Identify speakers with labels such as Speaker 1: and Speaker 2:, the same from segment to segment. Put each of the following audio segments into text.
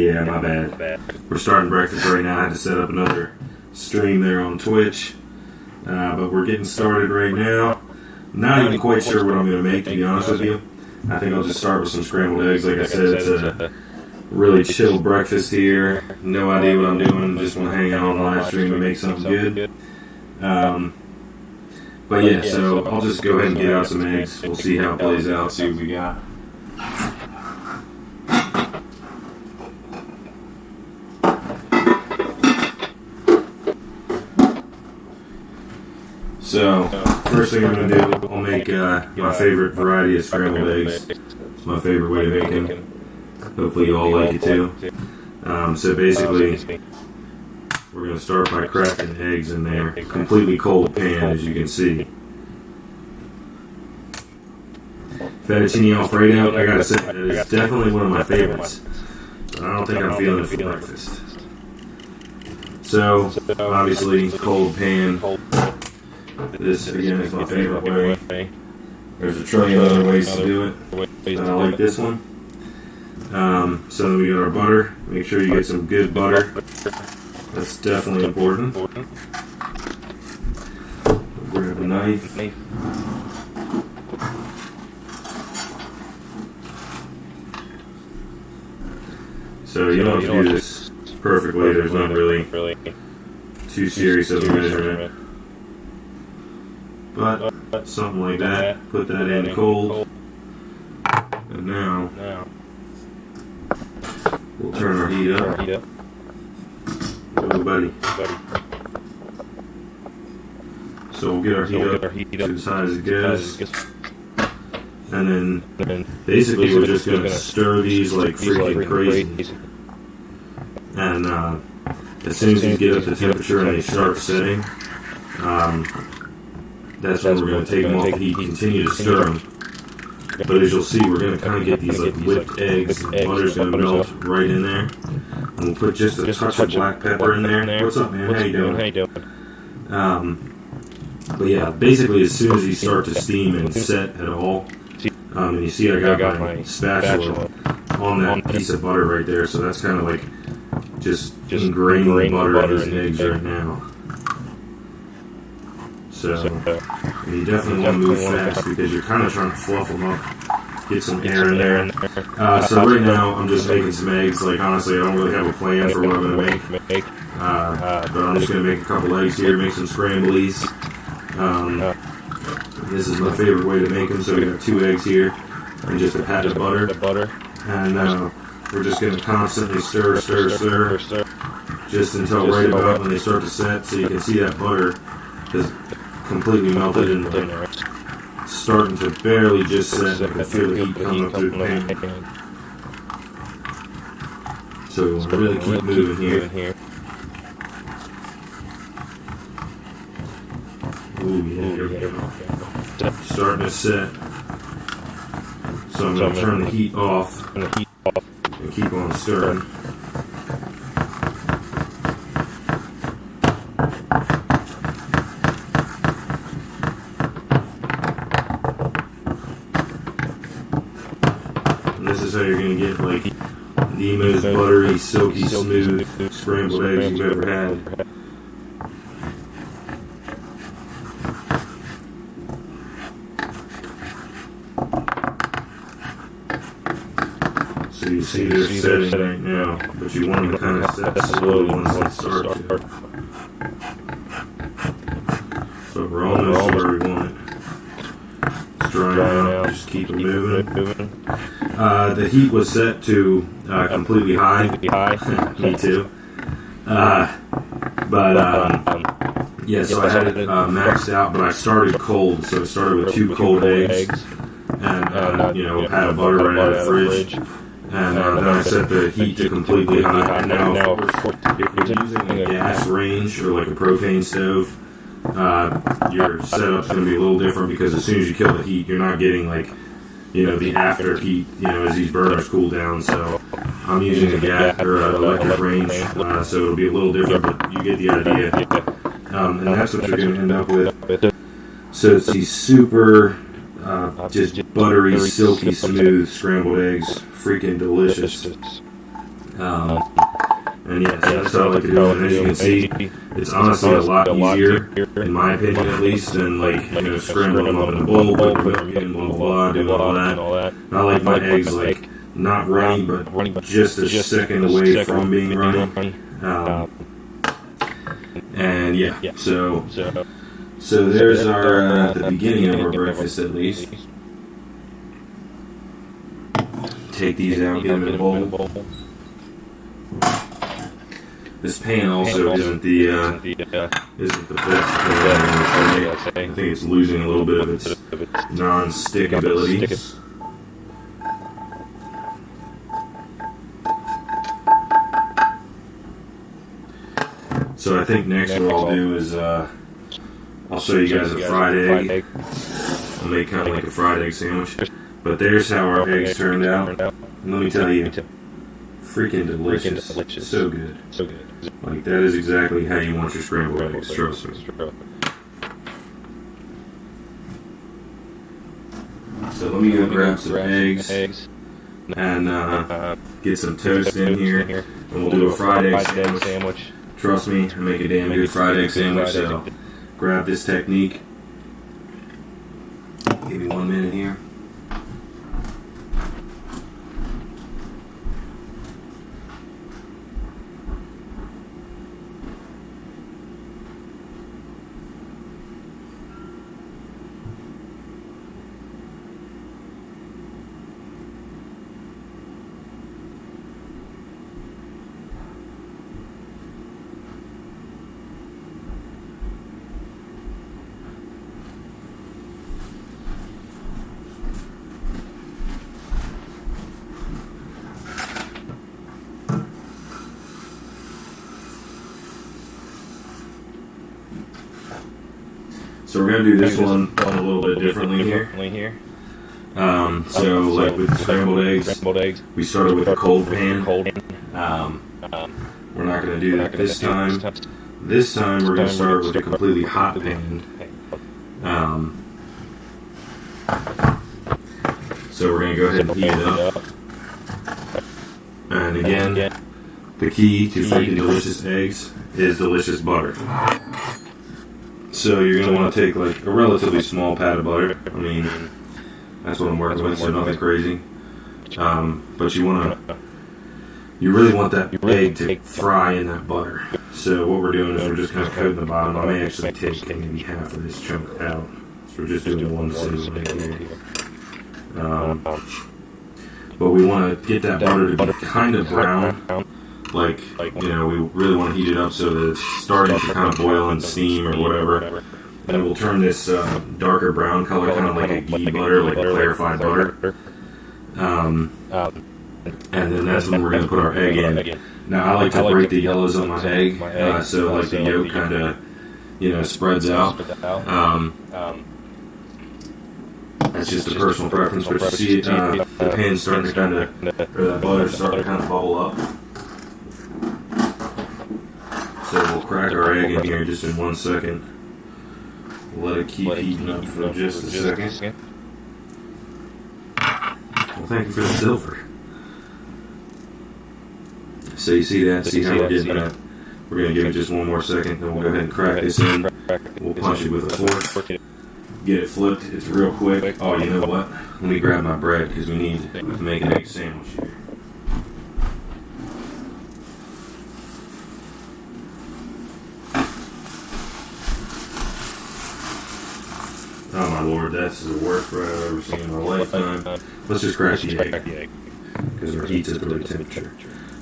Speaker 1: Yeah, my bad. We're starting breakfast right now. I had to set up another stream there on Twitch. But we're getting started right now. Not even quite sure what I'm going to make, to be honest with you. I think I'll just start with some scrambled eggs. Like I said, it's a really chill breakfast here. No idea what I'm doing. Just want to hang out on the live stream and make something good. But yeah, so I'll just go ahead and get out some eggs. We'll see how it plays out, see what we got. So, first thing I'm going to do, I'll make my favorite variety of scrambled eggs. It's my favorite way to make them. Hopefully you all like it too. So basically, we're going to start by cracking eggs in there. Completely cold pan, as you can see. Fettuccine Alfredo, I gotta say, that is definitely one of my favorites. But I don't think I'm feeling it for breakfast. So, obviously, cold pan. This, again, is my favorite way. There's a trillion other ways to do it, but I like this one. So then we got our butter. Make sure you get some good butter. That's definitely important. Grab a knife. So you don't have to do this perfectly. There's not really too serious of a measurement. But something like that. Put that in cold. And now we'll turn our heat up. Oh, buddy. So we'll get our heat up to the size it goes. And then basically we're just going to stir these like freaking crazy. And as soon as you get up to temperature and they start setting, that's when we're going to take them off the heat, continue to stir them. But as you'll see, we're going to kind of get these like whipped eggs, and butter's going to melt right in there. And we'll put just a touch of black pepper in there. What's up, man? How you doing? But yeah, basically as soon as you start to steam and set at all, and you see I got my spatula on that piece of butter right there, so that's kind of like just ingraining butter in these eggs right now. So you definitely want to move fast because you're kind of trying to fluff them up, get some air in there. So right now I'm just making some eggs. Like honestly, I don't really have a plan for what I'm going to make, but I'm just going to make a couple eggs here, make some scramblies. This is my favorite way to make them. So we got 2 eggs here and just a pat of butter, and we're just going to constantly stir, just until right about when they start to set. So you can see that butter is completely melted and starting to barely just set. I can feel the heat coming up through the pan. So we'll really keep moving here. Ooh, yeah, here we go. Starting to set. So I'm going to turn the heat off and keep on stirring. And this is how you're going to get like the most buttery, silky, smooth scrambled eggs you've ever had. So you see they're setting right now, but you want them to kind of set slowly once they start to. So we're almost where we want it. It's drying out, just keep it moving. The heat was set to completely high. Me too. Yeah, so I had it maxed out, but I started cold, so I started with 2 cold eggs, and a pat of butter right out of the fridge. And then I set the heat to completely high. And now, of course, if you're using a gas range or like a propane stove, your setup's going to be a little different because as soon as you kill the heat, you're not getting like, the after heat, as these burners cool down. So I'm using a gas or an electric range, so it'll be a little different, but you get the idea. And that's what you're going to end up with. So it's these super, just buttery, silky, smooth scrambled eggs. Freaking delicious. And yeah, so that's how I like to do it. And as you can see, it's honestly a lot easier, in my opinion at least, than like, scrambling them up in a bowl, putting the milk in, blah, blah, blah, doing all that. I like my eggs like not runny, but just a second away from being runny. And yeah, so there's our, the beginning of our breakfast at least. Take these out, get them in a bowl. This pan also isn't the best pan. I think it's losing a little bit of its non-stick ability. So I think next what I'll do is I'll show you guys a fried egg. I'll make kind of like a fried egg sandwich. But there's how our eggs turned out. And let me tell you, freaking delicious. So good. Like, that is exactly how you want your scrambled eggs, trust me. So let me go grab some eggs and get some toast in here. And we'll do a fried egg sandwich. Trust me, I make a damn good fried egg sandwich, so grab this technique. Give me 1 minute here. So we're going to do this one a little bit differently here. So like with scrambled eggs, we started with a cold pan. We're not going to do that this time. This time we're going to start with a completely hot pan. So we're going to go ahead and heat it up. And again, the key to freaking delicious eggs is delicious butter. So you're going to want to take like a relatively small pat of butter. I mean, that's what I'm working with, so nothing crazy. But you really want that egg to fry in that butter. So what we're doing is we're just kind of coating the bottom. I may actually take maybe half of this chunk out. So we're just doing one sizzle right here. But we want to get that butter to be kind of brown. Like, we really want to heat it up so that it's starting to kind of boil and steam or whatever. And it will turn this darker brown color, kind of like a ghee butter, like a clarified butter. And then that's when we're going to put our egg in. Now, I like to break the yellows on my egg, so like the yolk kind of, spreads out. That's just a personal preference, but you see the pan's starting to kind of, or that butter's starting to kind of bubble up. So we'll crack our egg in here just in 1 second. Let it keep heating up for just a second. Well, thank you for the silver. So you see that? See how we're getting that? We're going to give it just 1 more second, then we'll go ahead and crack this in. We'll punch it with a fork. Get it flipped. It's real quick. Oh, you know what? Let me grab my bread because we need to make an egg sandwich here. Oh my lord, that's the worst bread I've ever seen in my lifetime. Let's just crack the egg because our heat's at the right temperature.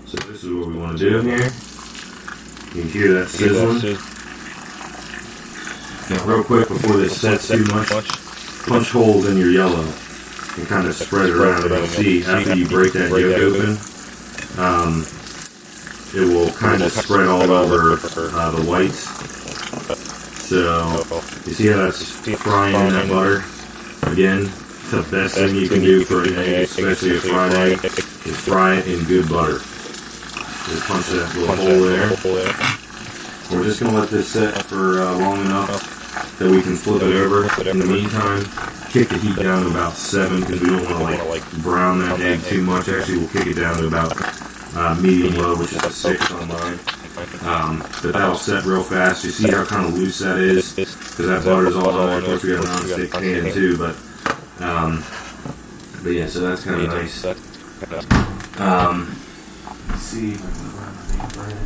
Speaker 1: So this is what we want to do here. You can hear that sizzling. Now real quick before this sets too much, punch holes in your yellow and kind of spread it around. And you'll see after you break that yolk open, it will kind of spread all over the whites. So, you see how that's frying in that butter? Again, the best thing you can do for an egg, especially a fried egg, is fry it in good butter. Just punch that little hole there. We're just going to let this set for long enough that we can flip it over. In the meantime, kick the heat down to about 7 because we don't want to like brown that egg too much. Actually, we'll kick it down to about medium low, which is a 6 on mine. But that'll set real fast. You see how kind of loose that is, because that butter's all on there. Of course, we got a non-stick pan too, but yeah, so that's kind of nice. Let's see if I can find my bread.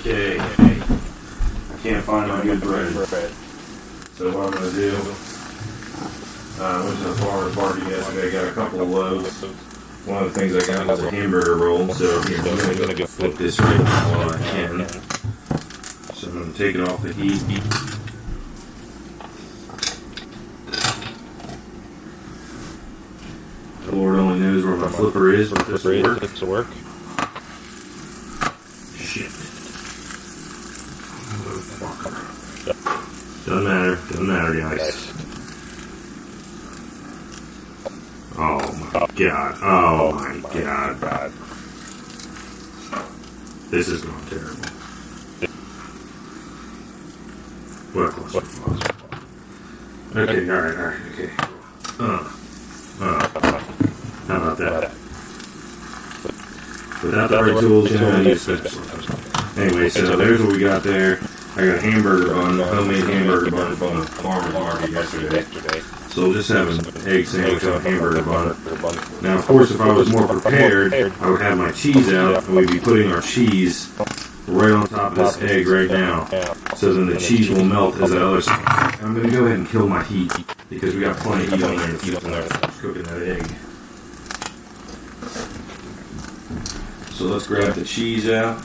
Speaker 1: Okay, I can't find my good bread. So what I'm going to do, I went to the farmer's market yesterday, got a couple of loaves. One of the things I got was a hamburger roll, so here, I'm going to go flip this right now while I can. So I'm going to take it off the heat. The Lord only knows where my flipper is, but this will work. Shit. Doesn't matter, guys. Oh my god. This is going terrible. What a clusterfuck. Okay, alright, okay. How about that? Without the right tools, you know how to use special. Anyway, so there's what we got there. I got a hamburger bun, a homemade hamburger bun from the farmer's market yesterday. So we'll just have an egg sandwich on a hamburger bun. Now, of course, if I was more prepared, I would have my cheese out, and we'd be putting our cheese right on top of this egg right now. So then the cheese will melt as that other side. I'm going to go ahead and kill my heat, because we got plenty of heat on there to keep cooking that egg. So let's grab the cheese out.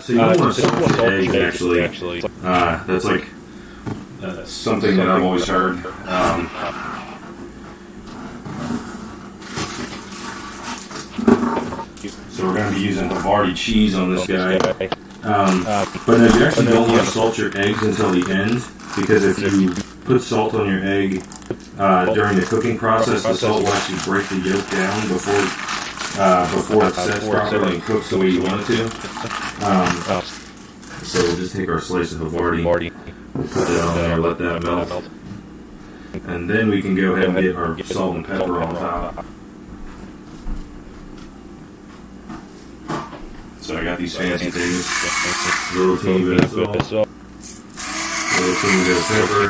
Speaker 1: So you don't want to salt your eggs, actually. That's like something that I've always heard. So we're going to be using Havarti cheese on this guy. But no, you actually don't want to salt your eggs until the end, because if you put salt on your egg during the cooking process, the salt will actually break the yolk down before it sets properly and cooks the way you want it to. So we'll just take our slice of Havarti, we'll put that on there, let that melt, and then we can go ahead and get our salt and pepper on top. So I got these fancy things, little teeny bit of salt, little teeny bit of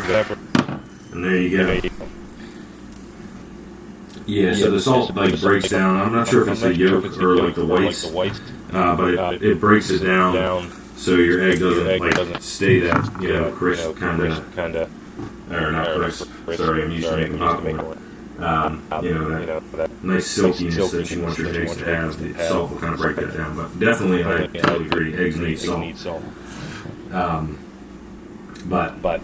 Speaker 1: pepper, and there you go. Yeah, so the salt like breaks down. I'm not sure if it's the yolk or like the whites, but it breaks it down so your egg doesn't like stay that crisp kind of, or not crisp. Sorry, I'm used to making popcorn. That nice silkiness that you want your eggs to have. The salt will kind of break that down, but definitely I totally agree. Eggs need salt. But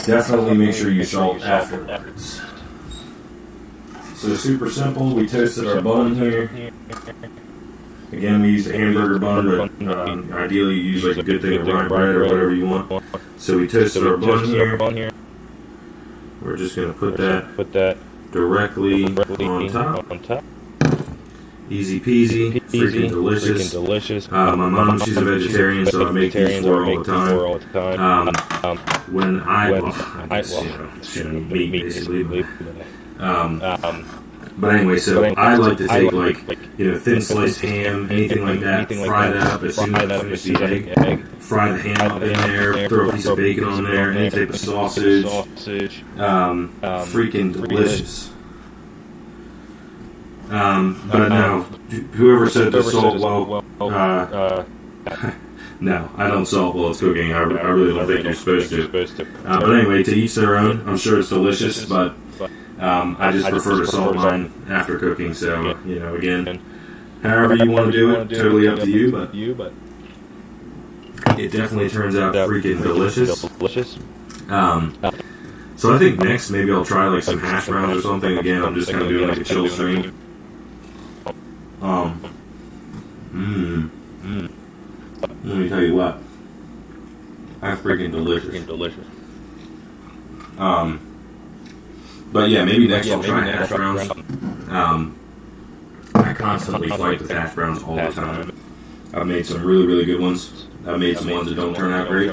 Speaker 1: definitely make sure you salt afterwards. So super simple. We toasted our bun here. Again, we used a hamburger bun, but ideally you use like a good thing of rye bread or whatever you want. So we toasted our bun here. We're just going to put that directly on top. Easy peasy, freaking delicious. My mom, she's a vegetarian, so I make these for her all the time. When shouldn't eat meat basically. But anyway, so I like to take like thin sliced ham, anything like that, fry that up as soon as I finish the egg. Fry the ham up in there, throw a piece of bacon on there, any type of sausage. Freaking delicious. But now, whoever said to salt no, I don't salt while it's cooking. I really don't think you're supposed to. But anyway, to each their own. I'm sure it's delicious, but I just prefer to salt mine after cooking. So, again, however you want to do it, totally up to you. But it definitely turns out freaking delicious. So I think next maybe I'll try like some hash browns or something. Again, I'm just kind of doing like a chill stream. Let me tell you what. That's freaking delicious. But yeah, maybe next I'll try hash browns. I constantly fight with hash browns all the time. I've made some really, really good ones. I've made some ones that don't turn out great.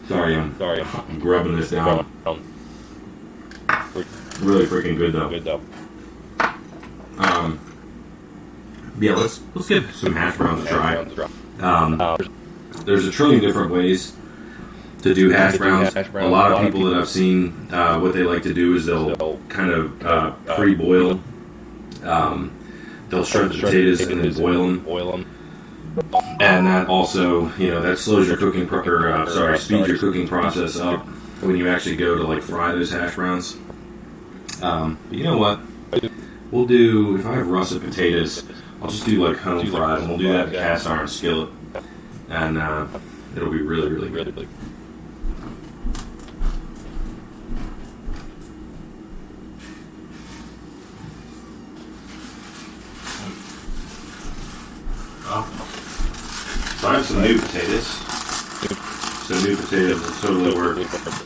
Speaker 1: Sorry, I'm grubbing this down. Really freaking good though. Yeah, let's get some hash browns to try. There's a trillion different ways to do hash browns. A lot of people that I've seen, what they like to do is they'll kind of pre-boil. They'll shred the potatoes and then boil them. And that also, that slows your cooking, speeds your cooking process up when you actually go to like fry those hash browns. But you know what? We'll do, if I have russet potatoes, I'll just do like home fries, and we'll do that in cast iron skillet, and it'll be really, really good. So I have some new potatoes. So new potatoes will totally work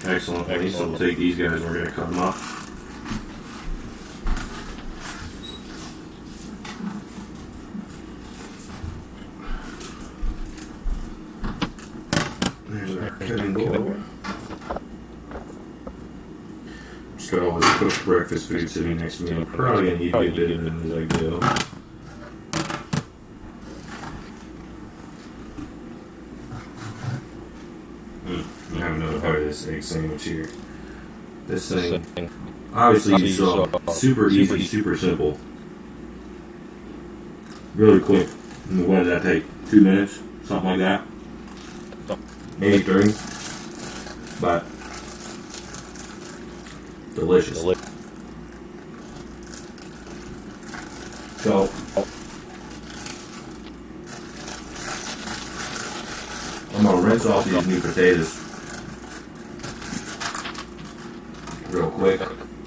Speaker 1: excellently. So we'll take these guys and we're going to cut them up. There's our cutting board. Just got all this cooked breakfast food sitting next to me. I'm probably going to eat a bit of it as I go. I have another part of this egg sandwich here. This thing, obviously you saw, super easy, super simple. Really quick. And what did that take? 2 minutes? Something like that? Maybe 3. But delicious. So I'm going to rinse off these new potatoes real quick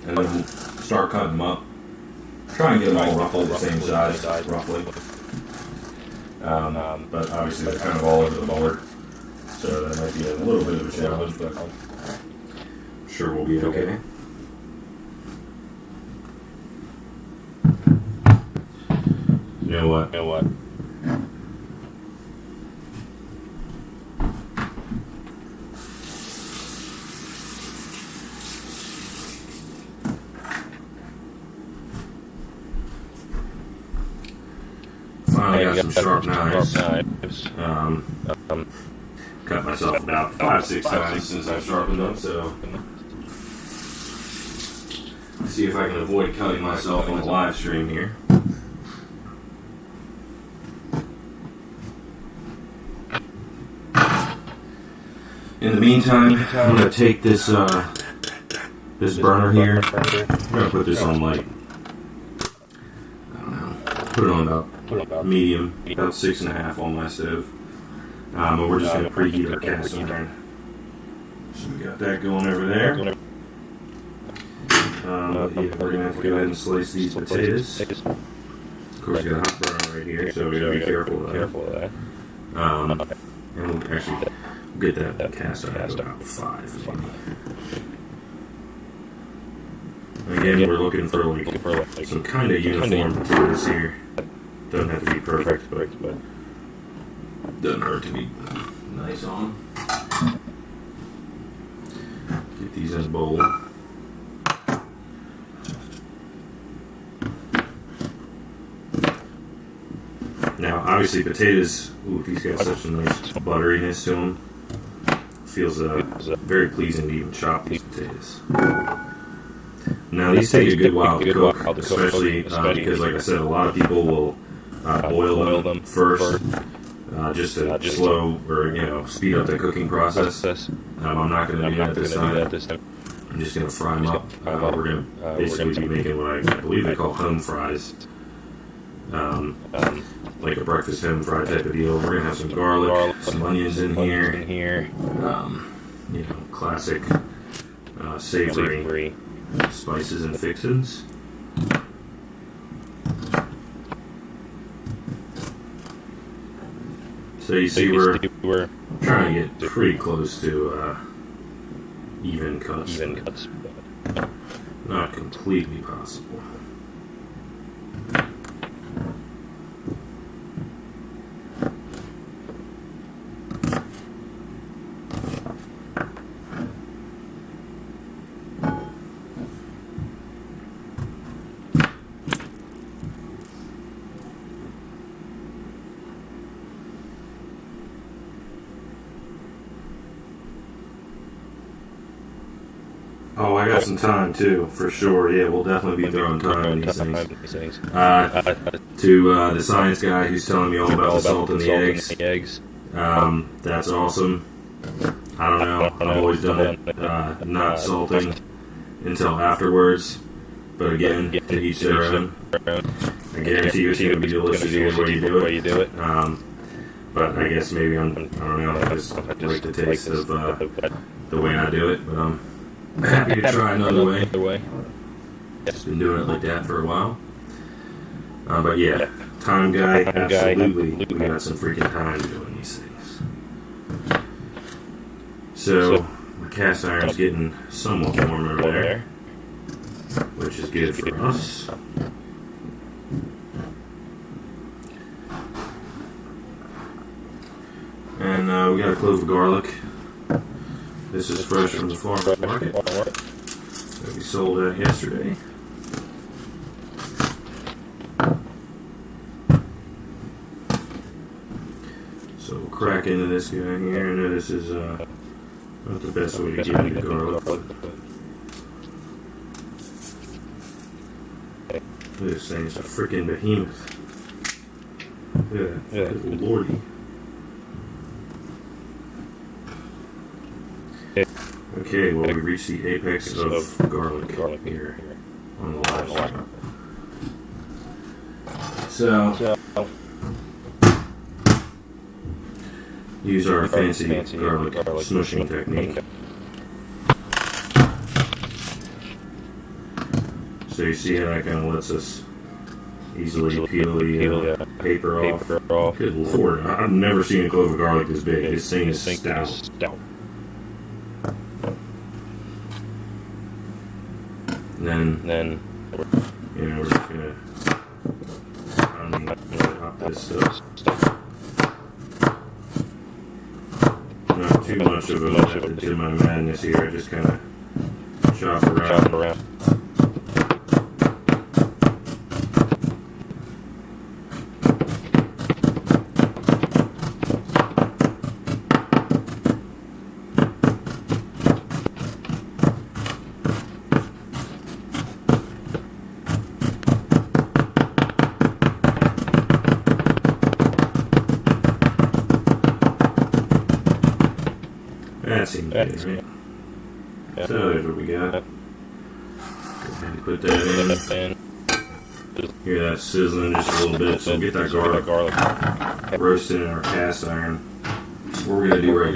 Speaker 1: and then start cutting them up. Try and get them all roughly the same size, roughly. But obviously they're kind of all over the board, so that might be a little bit of a challenge, but I'm sure we'll be okay. You know what? Finally got some sharp knives. Cut myself about 5-6 times since I've sharpened them, so let's see if I can avoid cutting myself on the live stream here. In the meantime, I'm going to take this this burner here. I'm going to put this on like, I don't know, put it on about medium, about 6.5 on my stove. And we're just going to preheat our cast iron. So we got that going over there. Yeah, we're going to have to go ahead and slice these potatoes. Of course, we got a hot burner right here, so we got to be careful of that. And we'll actually get that cast iron to about 5 maybe. Again, we're looking for like some kind of uniform potatoes here. Doesn't have to be perfect, but doesn't hurt to be nice on them. Get these in a bowl. Now, obviously, potatoes, these got such a nice butteriness to them. Feels very pleasing to even chop these potatoes. Now, these take a good while to cook, especially because, like I said, a lot of people will boil them first, just to slow or speed up the cooking process. I'm not going to do that this time. I'm just going to fry them up. We're going to basically be making what I believe they call home fries, like a breakfast home fry type of deal. We're going to have some garlic, some onions in here, classic savory spices and fixins. So you see we're trying to get pretty close to even cuts. Not completely possible. Oh, I got some time too, for sure. Yeah, we'll definitely be throwing time in these things. To the science guy who's telling me all about the salt in the eggs. That's awesome. I don't know. I've always done it not salting until afterwards. But again, to each their own. I guarantee you it's going to be delicious either way you do it. But I guess maybe I don't know, I just like the taste of the way I do it. But I'm happy to try another way. Just been doing it like that for a while. But yeah, time guy, absolutely. We got some freaking time doing these things. So, the cast iron's getting somewhat warm over there, which is good for us. And we got a clove of garlic. This is fresh from the farmer's market that we sold at yesterday. So we'll crack into this guy here. I know this is not the best way to get into garlic. This thing's a freaking behemoth. Yeah, good lordy. Okay, well, we reached the apex of garlic here on the live shot. So, use our fancy garlic smushing technique. So you see how that kind of lets us easily peel the paper off. Good lord, I've never seen a clove of garlic this big. This thing is stout. Then we're just gonna chop this stuff. Not too much of a method to my madness here. I just kind of chop around. That seems good, right? So there's what we got. Go ahead and put that in. Hear that sizzling just a little bit, so get that garlic roasted in our cast iron. What we're going to do right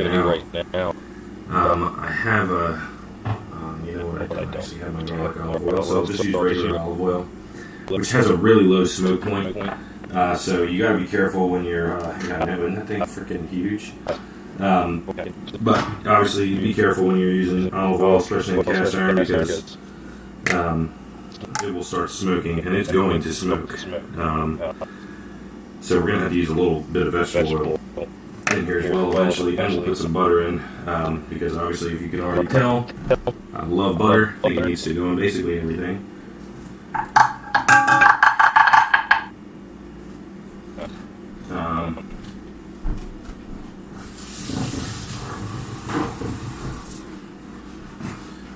Speaker 1: now, I have you know what, I don't actually have my garlic olive oil, so I'll just use regular olive oil, which has a really low smoke point. So you got to be careful when you're, that thing's freaking huge. But obviously be careful when you're using olive oil, especially in cast iron, because it will start smoking, and it's going to smoke. So we're going to have to use a little bit of vegetable oil in here as well eventually, and we'll put some butter in, because obviously, if you can already tell, I love butter. I think it needs to go in basically everything.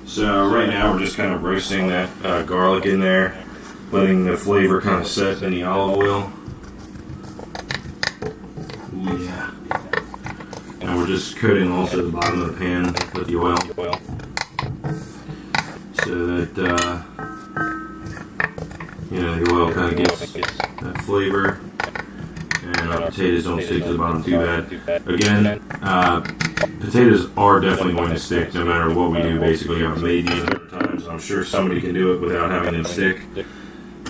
Speaker 1: So right now we're just kind of roasting that garlic in there, letting the flavor kind of set in the olive oil. Yeah. And we're just coating also the bottom of the pan with the oil, so that the oil kind of gets that flavor, and our potatoes don't stick to the bottom too bad. Again, potatoes are definitely going to stick no matter what we do. Basically, I've made these 100 times. I'm sure somebody can do it without having them stick.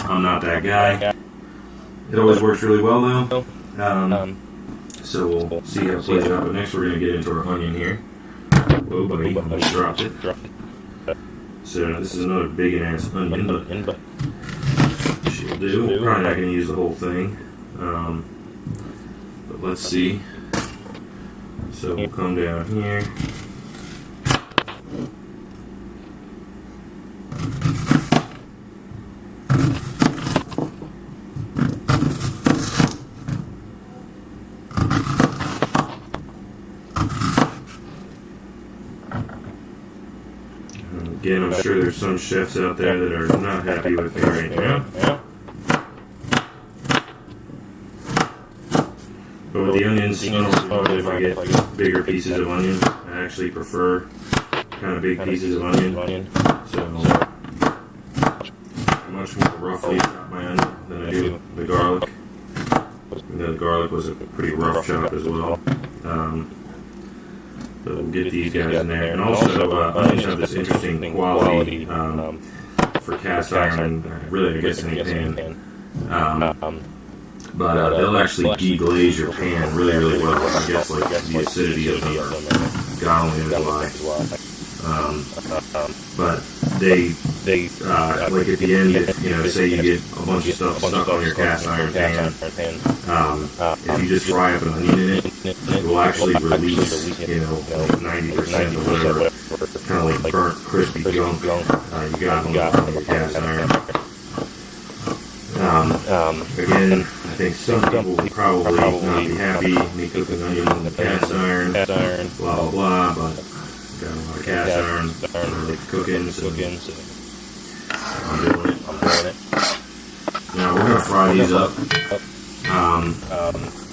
Speaker 1: I'm not that guy. It always works really well though. So we'll see how it plays out. But next we're going to get into our onion here. Whoa, buddy, almost dropped it. So this is another big ass onion, but she'll do. We're probably not going to use the whole thing. But let's see. So we'll come down here. Again, I'm sure there's some chefs out there that are not happy with me right now. But with the onions, I don't know if I get bigger pieces of onion. I actually prefer kind of big pieces of onion. So I much more roughly chop my onion than I do the garlic. The garlic was a pretty rough chop as well. So we'll get these guys in there. And also, onions have this interesting quality for cast iron, really, I guess, any pan. But they'll actually deglaze your pan really, really well. I guess, like, the acidity of them, God only knows why. But they like at the end, if, you know, say you get a bunch of stuff stuck on your cast iron pan, if you just fry up an onion in it, it will actually release, you know, like 90% of whatever kind of like burnt, crispy junk you got on your cast iron. Again, I think some people will probably not be happy me cooking onions on the cast iron, blah blah blah, but got a lot of cast iron, I like cooking, so I'm doing it. Now we're gonna fry these up,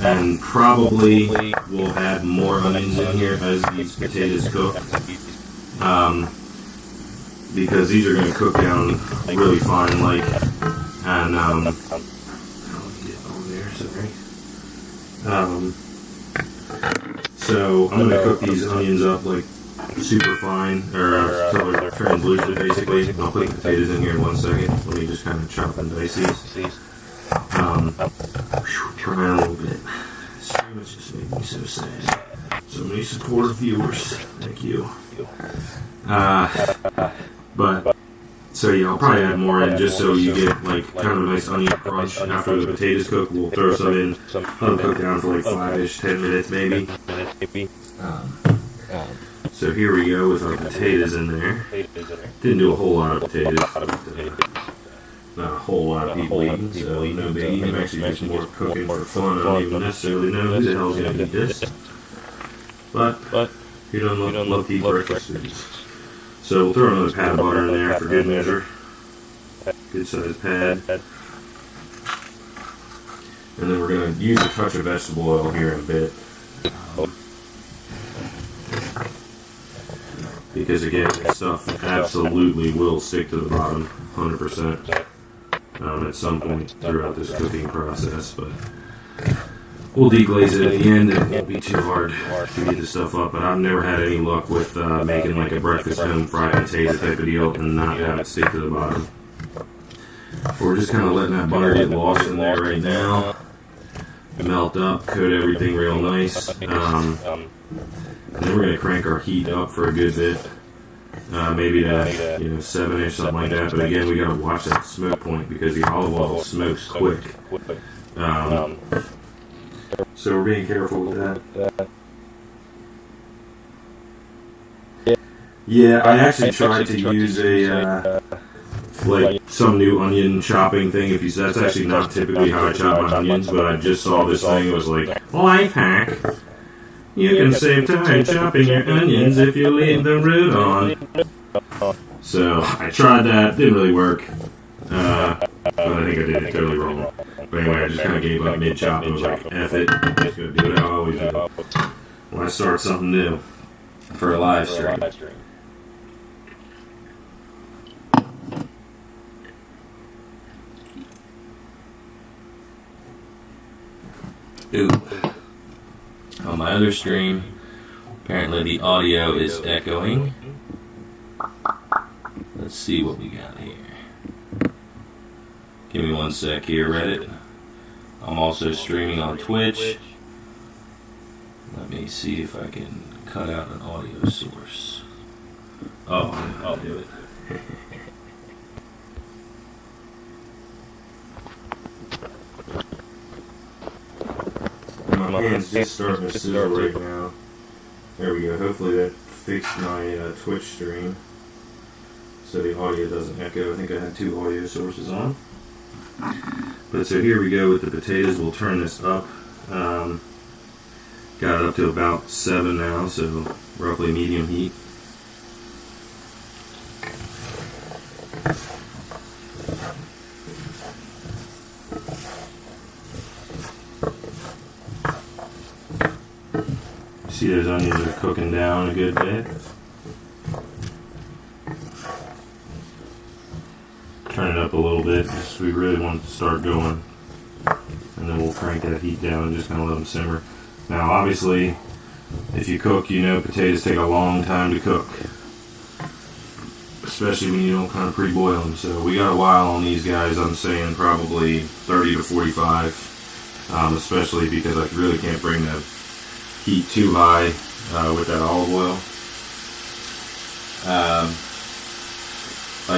Speaker 1: and probably we'll add more onions in here as these potatoes cook, because these are gonna cook down really fine, like, and I'll get over there, sorry. So I'm gonna cook these onions up like super fine, or till they're translucent basically. I'll put the potatoes in here in 1 second. Let me just kind of chop and dice these. Trying a little bit. Streamers just make me so sad. So many supportive viewers. Thank you. But so yeah, I'll probably add more in just so you get like kind of a nice onion crunch after the potatoes cook. We'll throw some in. Let them cook down for like 5-ish, 10 minutes maybe. So here we go with our potatoes in there. Didn't do a whole lot of potatoes. Not a whole lot of people eating, so no biggie. I'm actually just more cooking for fun. I don't even necessarily know who the hell's going to eat this. But who doesn't love to eat breakfast foods? So we'll throw another pat of butter in there for good measure. Good sized pad. And then we're going to use a touch of vegetable oil here in a bit. Because again, this stuff absolutely will stick to the bottom, 100%, at some point throughout this cooking process. But we'll deglaze it at the end, and it won't be too hard to get this stuff up. But I've never had any luck with making like a breakfast home fried potato type of deal and not have it stick to the bottom. We're just kind of letting that butter get lost in there right now, melt up, coat everything real nice. And then we're going to crank our heat up for a good bit, maybe to 7-ish, something like that. But again, we got to watch that smoke point because the olive oil smokes quick. So we're being careful with that. Yeah, I actually tried to use a like some new onion chopping thing. If you that's actually not typically how I chop my onions, but I just saw this thing. It was like life hack. You can save time chopping your onions if you leave the root on. So I tried that, didn't really work. But I think I did it totally wrong. But anyway, I just kind of gave up mid-chop and was like, F it, I'm just going to do what I always do when I start something new for a live stream. Ooh. On my other stream, apparently the audio is echoing. Let's see what we got here. Give me 1 sec here, Reddit. I'm also streaming on Twitch. Let me see if I can cut out an audio source. Oh, I'll do it. My hand's just starting to sizzle right now. There we go. Hopefully that fixed my Twitch stream so the audio doesn't echo. I think I had 2 audio sources on. But so here we go with the potatoes. We'll turn this up. Got it up to about 7 now, so roughly medium heat. See, those onions are cooking down a good bit. Turn it up a little bit, just we really want it to start going. And then we'll crank that heat down and just kind of let them simmer. Now, obviously, if you cook, you know potatoes take a long time to cook. Especially when you don't kind of pre-boil them. So we got a while on these guys. I'm saying probably 30 to 45. Especially because I really can't bring the heat too high with that olive oil.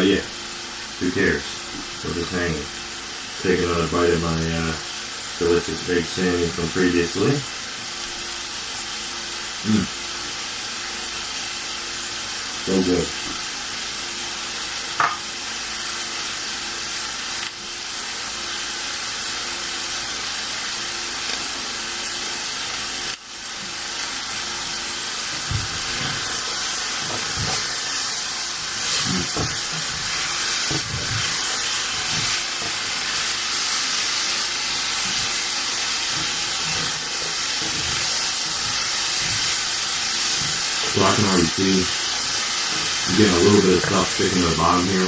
Speaker 1: Yeah, who cares? We're just hanging. Take another bite of my delicious baked salmon from previously. So good. So I can already see I'm getting a little bit of stuff sticking to the bottom here.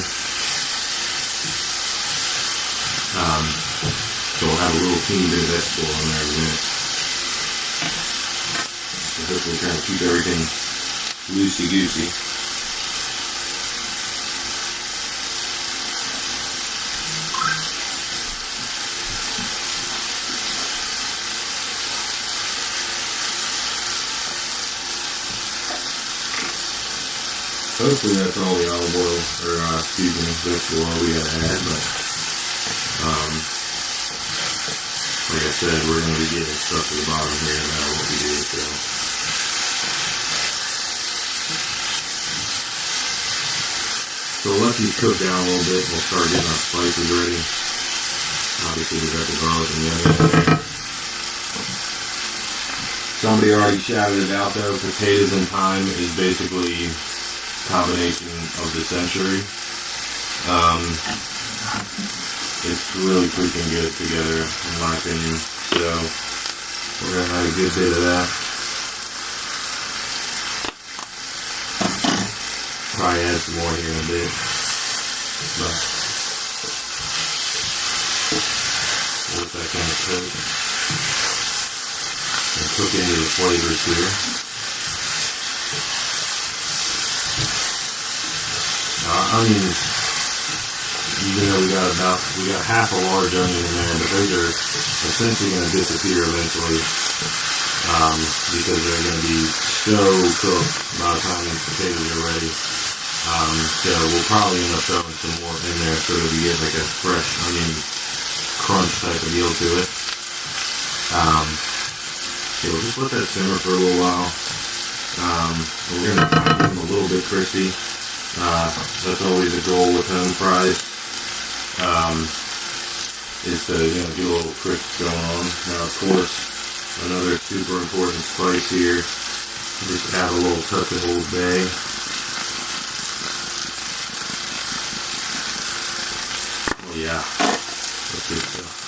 Speaker 1: So we'll have a little teeny bit of vegetable on there in a minute. So hopefully trying to keep everything loosey-goosey. Hopefully that's all the olive oil, or vegetable oil we gotta add, but like I said, we're going to be getting stuff to the bottom here no matter what we do, so we'll let these cook down a little bit. We'll start getting our spices ready. Obviously we got the garlic and the onion. Somebody already shouted it out though, potatoes and thyme is basically combination of the century. It's really freaking good together, in my opinion. So we're gonna have a good bit of that. Probably add some more here in a bit, but let that kind of cook and cook into the flavors here. Onions, even though we got half a large onion in there, but those are essentially going to disappear eventually because they're going to be so cooked by the time the potatoes are ready. So we'll probably end up throwing some more in there so that we get like a fresh onion crunch type of deal to it. So we'll just let that simmer for a little while. We're going to try to get them a little bit crispy. That's always a goal with home fries, is to get a little crisp going on. Now of course, another super important spice here, just add a little touch of Old Bay. Oh yeah, that's good stuff.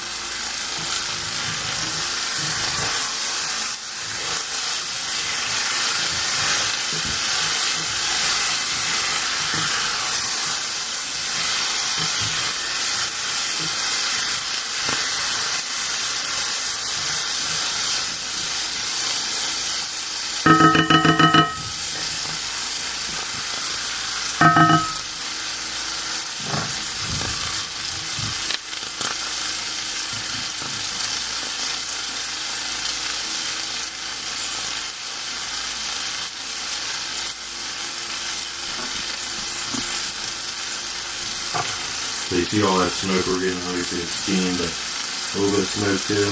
Speaker 1: So you see all that smoke we're getting, obviously it's steam, but a little bit of smoke too.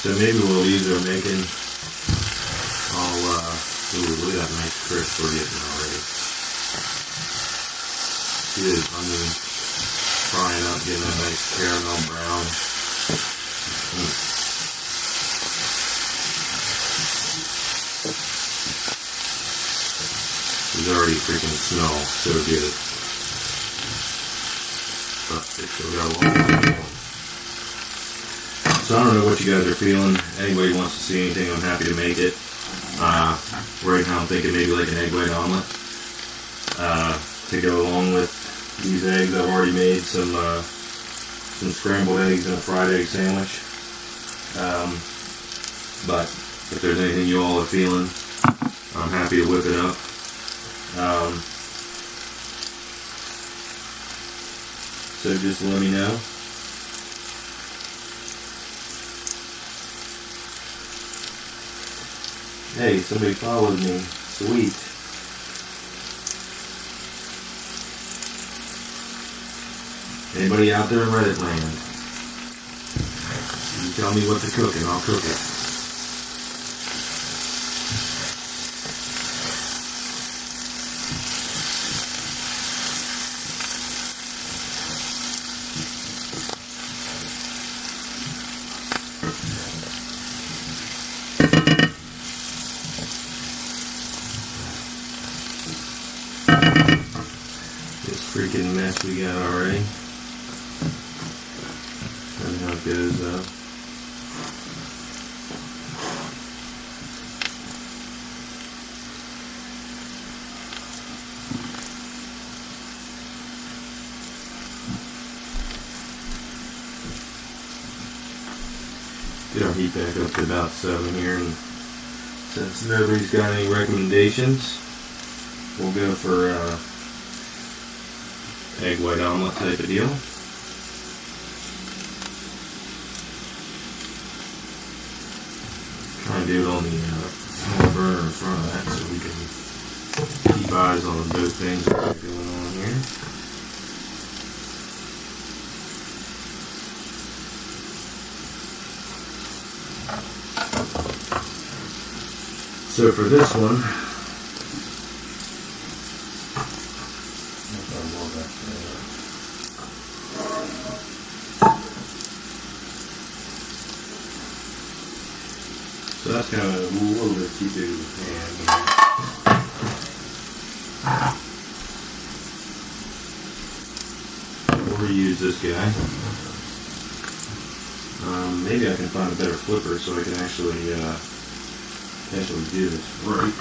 Speaker 1: So maybe we'll use our making. Ooh, look at that nice crisp we're getting already. See the onion frying up, getting that nice caramel brown. It already freaking smells so good. But they still got a long way. So I don't know what you guys are feeling. Anybody wants to see anything, I'm happy to make it. Right now I'm thinking maybe like an egg white omelet to go along with these eggs. I've already made some scrambled eggs and a fried egg sandwich. But if there's anything you all are feeling, I'm happy to whip it up. So just let me know. Hey, somebody followed me. Sweet. Anybody out there in Reddit land? You tell me what to cook and I'll cook it. Freaking mess we got already. And how it goes up. Get our heat back up to about 7 here, and since nobody's got any recommendations, we'll go for egg white omelet type of deal. Try and do it on the small burner in front of that so we can keep eyes on both things that are going on here. So for this one, so that's kind of a little bit too big of a pan here. We'll reuse this guy. Maybe I can find a better flipper so I can actually do this right.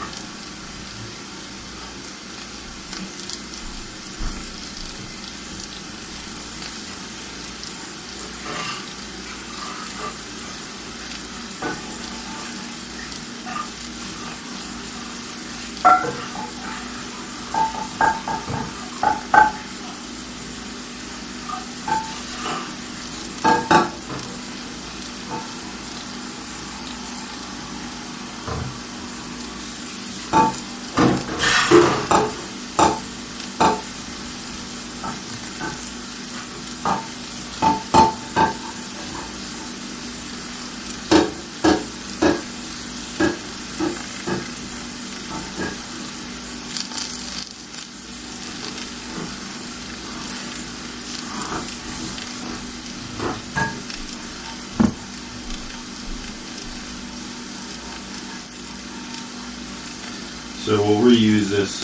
Speaker 1: So we'll reuse this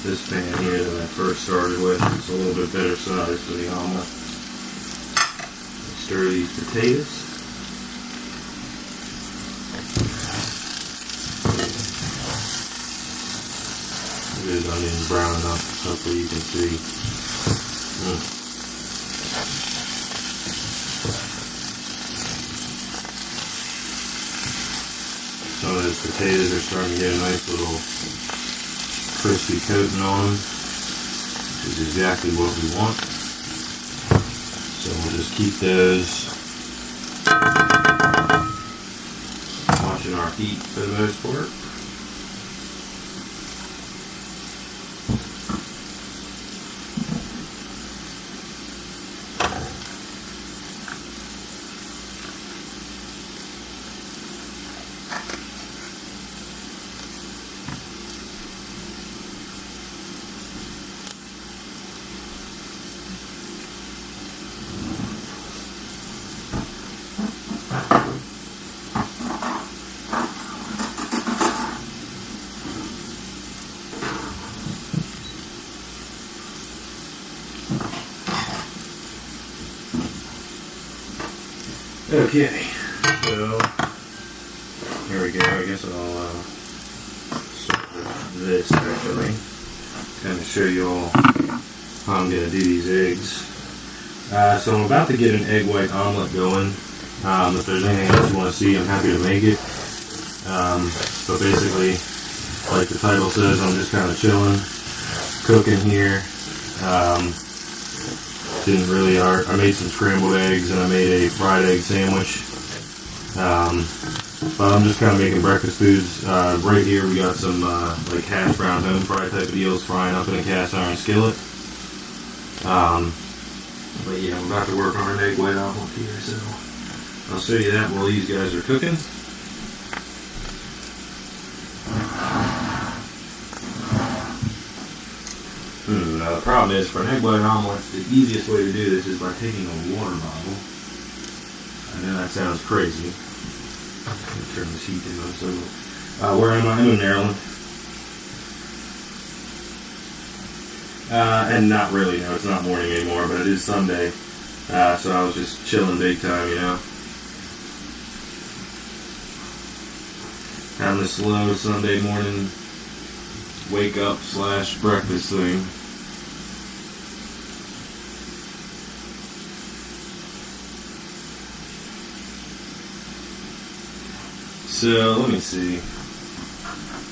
Speaker 1: this pan here that I first started with. It's a little bit better size for the omelet. Stir these potatoes. It is onion brown enough, hopefully you can see. Some of those potatoes are starting to get a nice little crispy coating on them, which is exactly what we want. So we'll just keep those watching our heat for the most part. Okay, so here we go. I guess I'll start with this actually, kind of show you all how I'm going to do these eggs. So I'm about to get an egg white omelet going. If there's anything else you want to see, I'm happy to make it. But basically, like the title says, I'm just kind of chilling, cooking here. Didn't really hard. I made some scrambled eggs and I made a fried egg sandwich. But I'm just kind of making breakfast foods. Right here we got some like hash brown home fry type of deals frying up in a cast iron skillet. But yeah, I'm about to work on an egg white omelet here, so I'll show you that while these guys are cooking. The problem is, for an egg white omelet, the easiest way to do this is by taking a water bottle. I know that sounds crazy. I'm going to turn this heat down. So, where am I? I'm in Maryland. And not really, no, it's not morning anymore, but it is Sunday. So I was just chilling big time, you know. Having a slow Sunday morning wake up / breakfast thing. So, let me see.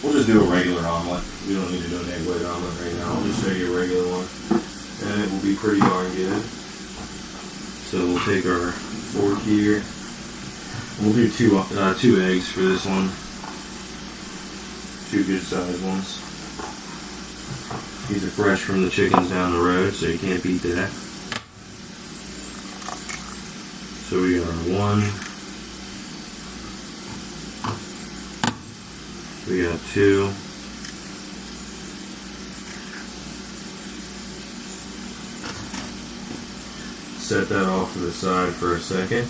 Speaker 1: We'll just do a regular omelet. We don't need to do an egg white omelet right now. I'll just show you a regular one. And it will be pretty darn good. So, we'll take our fork here. We'll do two eggs for this one. 2 good sized ones. These are fresh from the chickens down the road, so you can't beat that. So, we got our 1. We got 2. Set that off to the side for a second.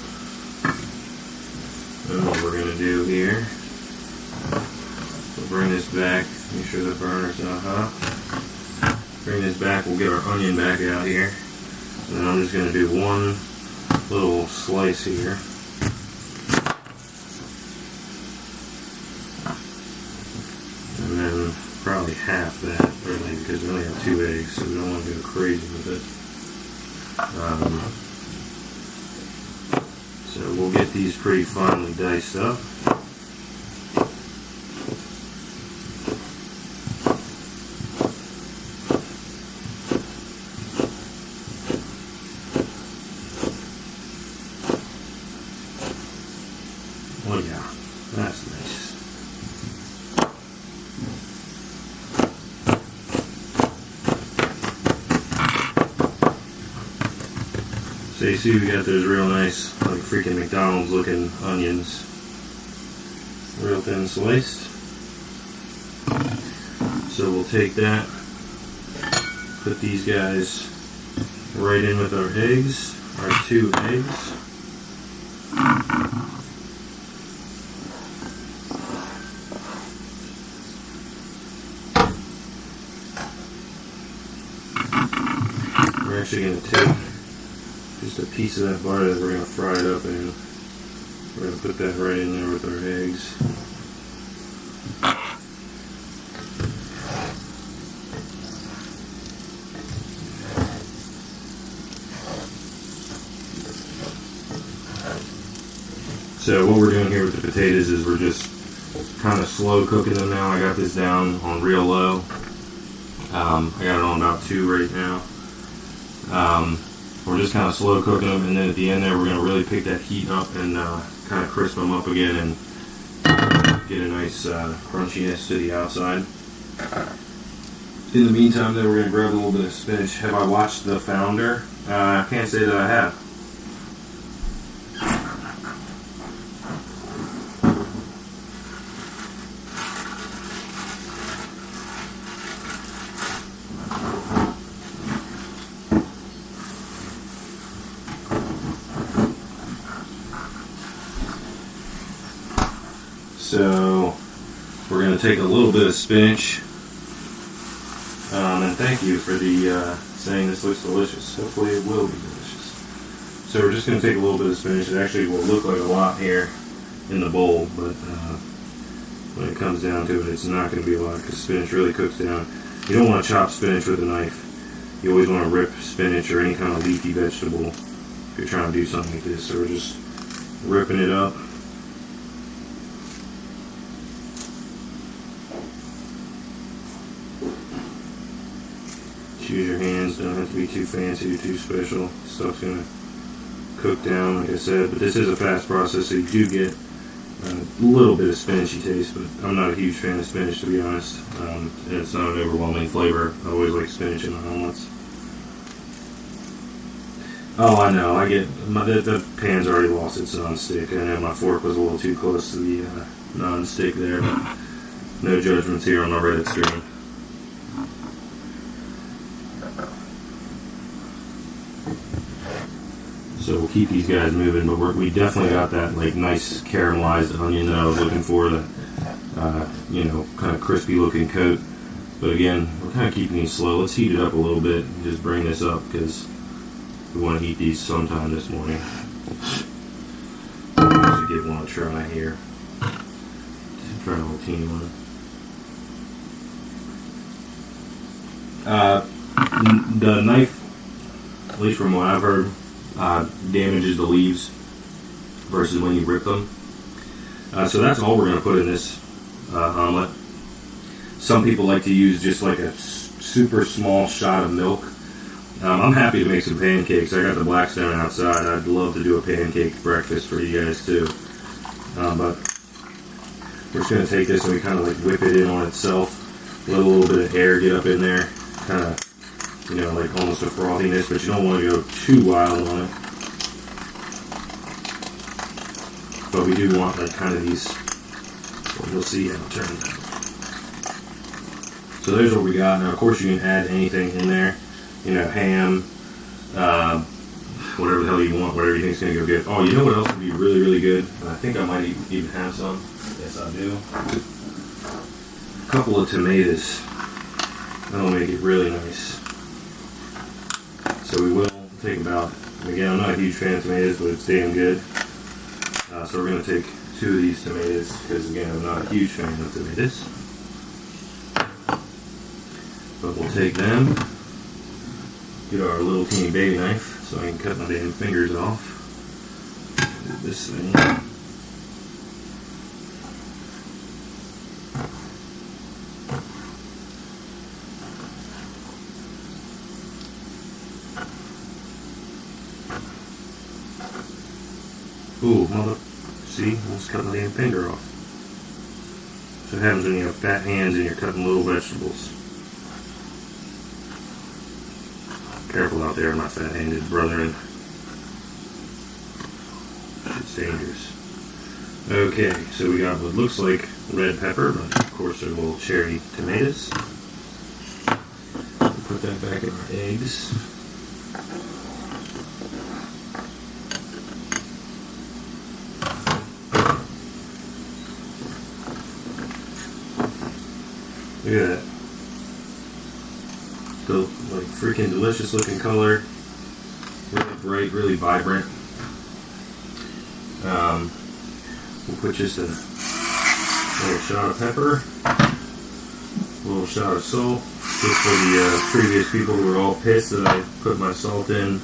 Speaker 1: And what we're going to do here, we'll bring this back, make sure the burner's not hot. Bring this back, we'll get our onion back out here. And then I'm just going to do 1 little slice here. And then probably half that, really, because we only have 2 eggs, so we don't want to go crazy with it. So we'll get these pretty finely diced up. Oh yeah, that's nice. So you see we got those real nice, like freaking McDonald's looking onions. Real thin sliced. So we'll take that, put these guys right in with our eggs, our 2 eggs. We're actually going to take just a piece of that butter that we're going to fry it up in. We're going to put that right in there with our eggs. So what we're doing here with the potatoes is we're just kind of slow cooking them now. I got this down on real low. I got it on about 2 right now. We're just kind of slow cooking them, and then at the end there, we're going to really pick that heat up and kind of crisp them up again and get a nice crunchiness to the outside. In the meantime, then we're going to grab a little bit of spinach. Have I watched The Founder? I can't say that I have. So we're going to take a little bit of spinach, and thank you for the saying this looks delicious. Hopefully it will be delicious. So we're just going to take a little bit of spinach. It actually will look like a lot here in the bowl, but when it comes down to it, it's not going to be a lot because spinach really cooks down. You don't want to chop spinach with a knife. You always want to rip spinach or any kind of leafy vegetable if you're trying to do something like this. So we're just ripping it up. Use your hands, don't have to be too fancy or too special. Stuff's gonna cook down, like I said, but this is a fast process, so you do get a little bit of spinachy taste, but I'm not a huge fan of spinach, to be honest. It's not an overwhelming flavor. I always like spinach in my omelets. Oh, I know, the pan's already lost its non-stick. I know my fork was a little too close to the non-stick there, but no judgments here on my Reddit stream. So we'll keep these guys moving, but we definitely got that like nice caramelized onion that I was looking for, that kind of crispy looking coat. But again, we're kind of keeping these slow. Let's heat it up a little bit and just bring this up because we want to eat these sometime this morning. I should give one a try here. Try a little teeny one. The knife, at least from what I've heard, damages the leaves versus when you rip them. So that's all we're going to put in this omelet. Some people like to use just like a super small shot of milk. I'm happy to make some pancakes. I got the Blackstone outside. I'd love to do a pancake breakfast for you guys too. But we're just going to take this and we kind of like whip it in on itself. Let a little bit of air get up in there. Kind of, like almost a frothiness, but you don't want to go too wild on it. But we do want like kind of these, you'll see how it turns out. So there's what we got. Now of course you can add anything in there, ham, whatever the hell you want, whatever you think is going to go good. Oh, you know what else would be really, really good? And I think I might even have some. Yes, I do. A couple of tomatoes. That'll make it really nice. So we will take about, again, I'm not a huge fan of tomatoes, but it's damn good. So we're going to take 2 of these tomatoes, because again, I'm not a huge fan of tomatoes. But we'll take them, get our little teeny baby knife, so I can cut my damn fingers off. Do this thing. Ooh, see, almost cut my damn finger off. So it happens when you have fat hands and you're cutting little vegetables. Careful out there, my fat-handed brethren. It's dangerous. Okay, so we got what looks like red pepper, but of course they're little cherry tomatoes. Put that back in our eggs. Look at that. The like freaking delicious looking color. Really bright, really vibrant. We'll put just a little shot of pepper, a little shot of salt, just for the previous people who were all pissed that I put my salt in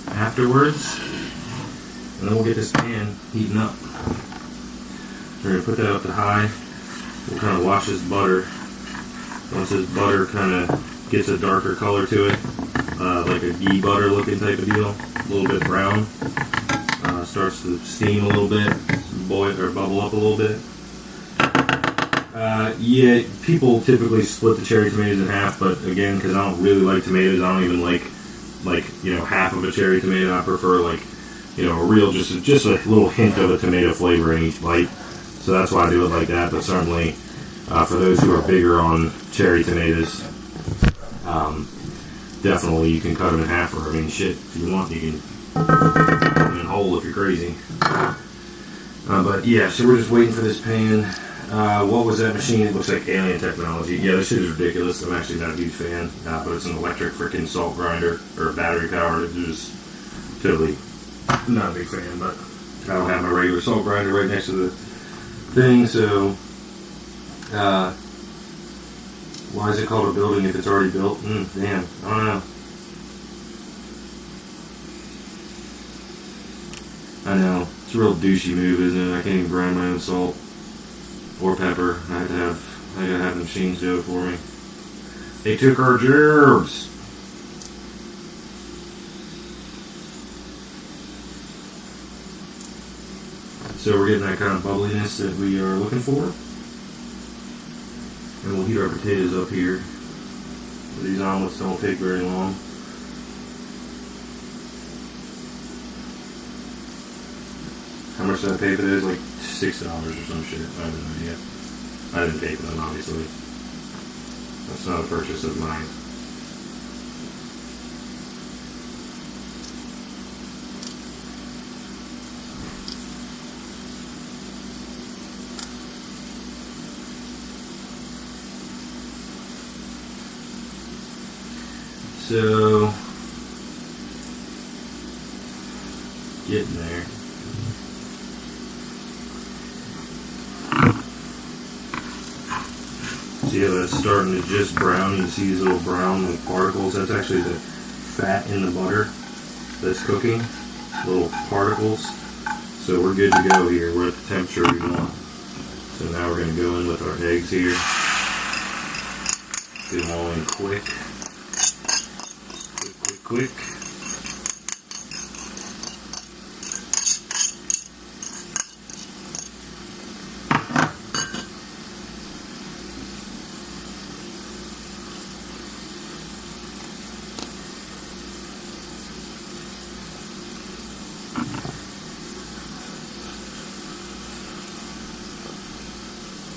Speaker 1: afterwards. And then we'll get this pan heating up. We're going to put that up to high. We'll kind of wash this butter. Once this butter kind of gets a darker color to it, like a ghee butter looking type of deal, a little bit brown. Starts to steam a little bit, boil or bubble up a little bit. Yeah, people typically split the cherry tomatoes in half, but again, because I don't really like tomatoes, I don't even like half of a cherry tomato. I prefer a real just a little hint of a tomato flavor in each bite. So that's why I do it like that. But certainly, for those who are bigger on cherry tomatoes, definitely you can cut them in half. Or I mean, shit, if you want, you can cut them in whole if you're crazy. But yeah, so we're just waiting for this pan. What was that machine? It looks like alien technology. Yeah, this shit is ridiculous. I'm actually not a huge fan, but it's an electric freaking salt grinder, or battery powered. It's just totally not a big fan, but I don't have my regular salt grinder right next to the thing, so why is it called a building if it's already built? Damn, I don't know. I know, it's a real douchey move, isn't it? I can't even grind my own salt or pepper. I gotta have the machines do it for me. They took our jobs. So we're getting that kind of bubbliness that we are looking for. And we'll heat our potatoes up here. These omelets don't take very long. How much did I pay for those? Like $6 or some shit. I have no idea. I didn't pay for them, obviously. That's not a purchase of mine. So, getting there. See how that's starting to just brown? You see these little brown particles? That's actually the fat in the butter that's cooking. Little particles. So we're good to go here. We're at the temperature we want. So now we're going to go in with our eggs here. Get them all in quick. Quick.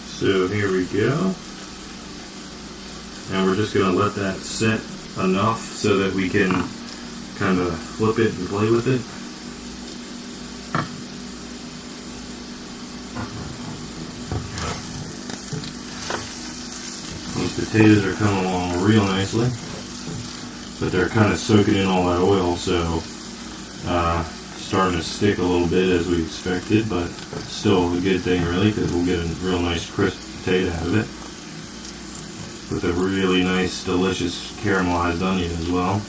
Speaker 1: So here we go. And we're just going to let that set enough so that we can kind of flip it and play with it. These potatoes are coming along real nicely, but they're kind of soaking in all that oil, so starting to stick a little bit as we expected, but still a good thing really, because we'll get a real nice crisp potato out of it with a really nice delicious caramelized onion as well.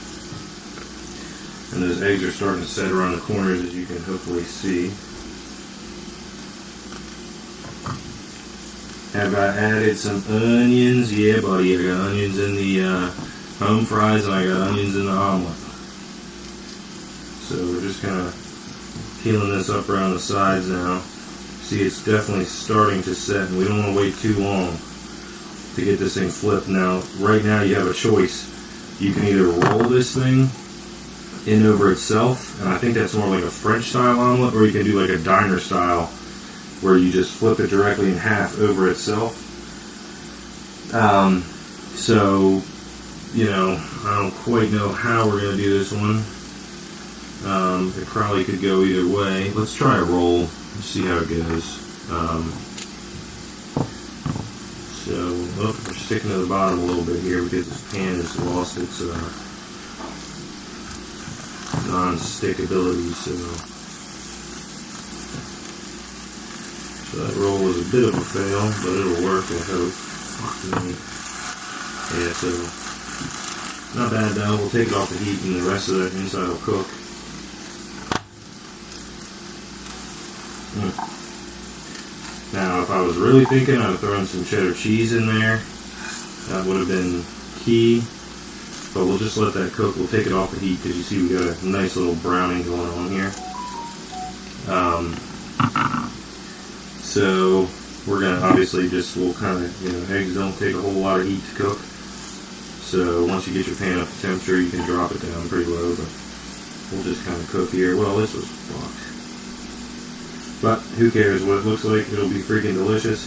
Speaker 1: And those eggs are starting to set around the corners, as you can hopefully see. Have I added some onions? Yeah, buddy, I got onions in the home fries, and I got onions in the omelet. So we're just kind of peeling this up around the sides now. See, it's definitely starting to set, and we don't want to wait too long to get this thing flipped. Now, right now you have a choice. You can either roll this thing in over itself, and I think that's more like a French style omelet, or you can do like a diner style where you just flip it directly in half over itself. So, you know, I don't quite know how we're going to do this one. It probably could go either way. Let's try a roll and see how it goes. So, we're sticking to the bottom a little bit here because this pan has lost its non-stick ability. So that roll was a bit of a fail, but it'll work, I hope. Yeah, so not bad though. We'll take it off the heat, and the rest of the inside will cook. Now, if I was really thinking, I'd have thrown some cheddar cheese in there. That would have been key. but we'll just let that cook. We'll take it off the heat because you see we got a nice little browning going on here. So we're gonna obviously we'll kind of, eggs don't take a whole lot of heat to cook. So once you get your pan up to temperature, you can drop it down pretty low, but we'll just kind of cook here. Well, this was fucked. But who cares what it looks like? It'll be freaking delicious.